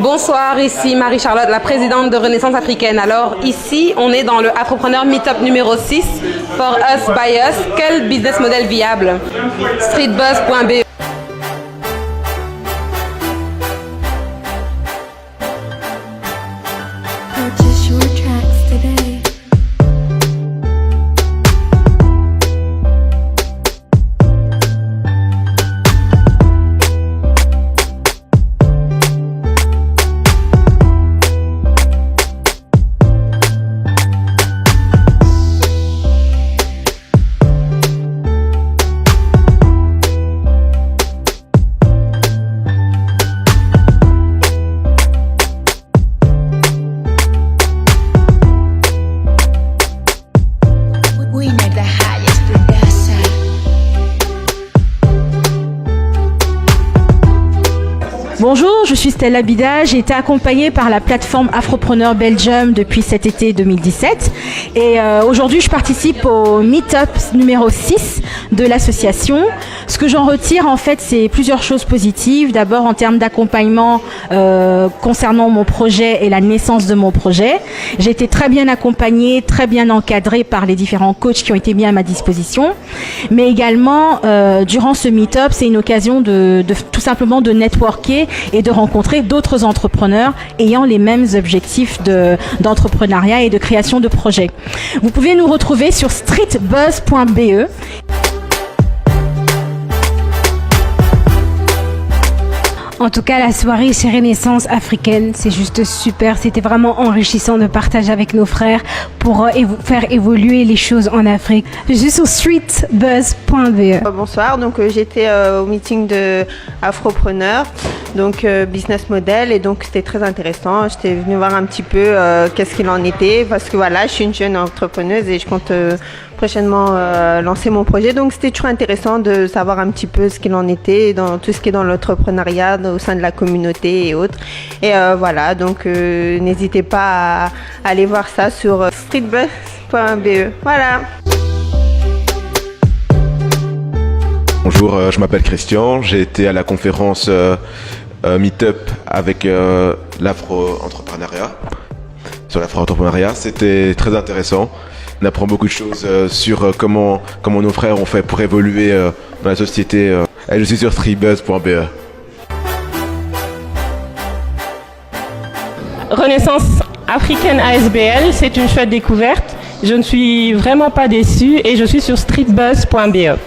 Bonsoir, ici Marie-Charlotte, la présidente de Renaissance Africaine. Alors ici, on est dans le Afropreneur Meetup numéro 6, For Us, By Us. Quel business model viable? Streetbuzz.be. Purchase your tracks today. We know the highest producer. Bonjour, je suis Stella Bida. J'ai été accompagnée par la plateforme Afropreneur Belgium depuis cet été 2017. Et aujourd'hui, je participe au Meetup numéro 6 de l'association. Ce que j'en retire, en fait, c'est plusieurs choses positives. D'abord, en termes d'accompagnement concernant mon projet et la naissance de mon projet. J'ai été très bien accompagnée, très bien encadrée par les différents coachs qui ont été mis à ma disposition. Mais également, durant ce Meetup, c'est une occasion de tout simplement de networker et de rencontrer d'autres entrepreneurs ayant les mêmes objectifs d'entrepreneuriat et de création de projets. Vous pouvez nous retrouver sur streetbuzz.be. En tout cas, la soirée chez Renaissance Africaine, c'est juste super. C'était vraiment enrichissant de partager avec nos frères pour faire évoluer les choses en Afrique. Je suis sur streetbuzz.be. Bonsoir, donc j'étais au meeting de Afropreneur, donc business model, et donc c'était très intéressant. J'étais venue voir un petit peu qu'est-ce qu'il en était, parce que voilà, je suis une jeune entrepreneuse et je compte prochainement lancer mon projet, donc c'était toujours intéressant de savoir un petit peu ce qu'il en était dans tout ce qui est dans l'entrepreneuriat au sein de la communauté et autres. Et voilà, donc n'hésitez pas à aller voir ça sur streetbuzz.be. Voilà. Bonjour, je m'appelle Christian, j'ai été à la conférence Meetup avec l'afro-entrepreneuriat, sur l'afro-entrepreneuriat. C'était très intéressant. On apprend beaucoup de choses sur comment nos frères ont fait pour évoluer dans la société. Et je suis sur streetbuzz.be. Renaissance Africaine ASBL, c'est une chouette découverte. Je ne suis vraiment pas déçue et je suis sur streetbuzz.be.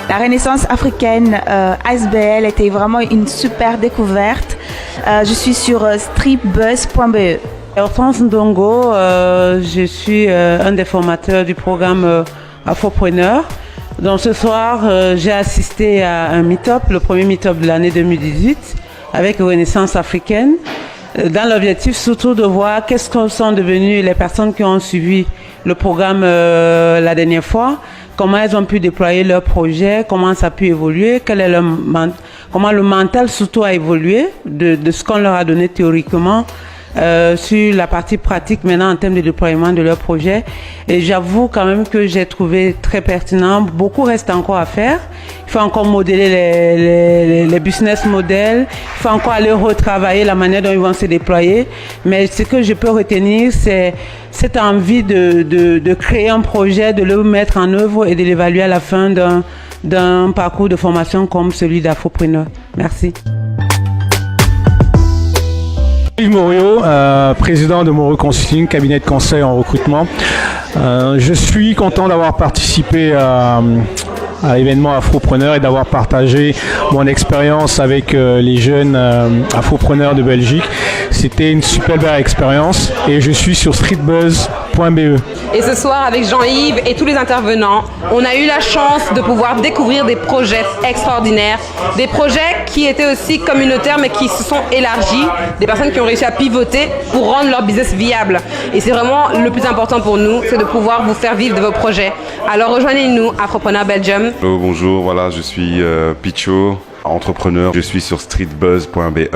La Renaissance Africaine ASBL était vraiment une super découverte. Je suis sur streetbuzz.be. Hortense Ndongo, je suis un des formateurs du programme Afropreneur. Donc ce soir, j'ai assisté à un meet-up, le premier meet-up de l'année 2018 avec Renaissance Africaine, dans l'objectif surtout de voir qu'est-ce que sont devenues les personnes qui ont suivi le programme la dernière fois, comment elles ont pu déployer leur projet, comment ça a pu évoluer, comment le mental surtout a évolué de ce qu'on leur a donné théoriquement. Sur la partie pratique maintenant en termes de déploiement de leur projet, et j'avoue quand même que j'ai trouvé très pertinent. Beaucoup reste encore à faire. Il faut encore modeler les business models, il faut encore aller retravailler la manière dont ils vont se déployer, mais ce que je peux retenir, c'est cette envie de créer un projet, de le mettre en œuvre et de l'évaluer à la fin d'un parcours de formation comme celui d'Afropreneur. Merci. Yves Morio, président de Morio Consulting, cabinet de conseil en recrutement. Je suis content d'avoir participé à l'événement Afropreneur et d'avoir partagé mon expérience avec les jeunes Afropreneurs de Belgique. C'était une super belle expérience et je suis sur streetbuzz.be. Et ce soir, avec Jean-Yves et tous les intervenants, on a eu la chance de pouvoir découvrir des projets extraordinaires, des projets qui étaient aussi communautaires mais qui se sont élargis, des personnes qui ont réussi à pivoter pour rendre leur business viable. Et c'est vraiment le plus important pour nous, c'est de pouvoir vous faire vivre de vos projets. Alors rejoignez-nous, Afropreneur Belgium. Hello, bonjour, voilà, je suis Picho, entrepreneur, je suis sur streetbuzz.be.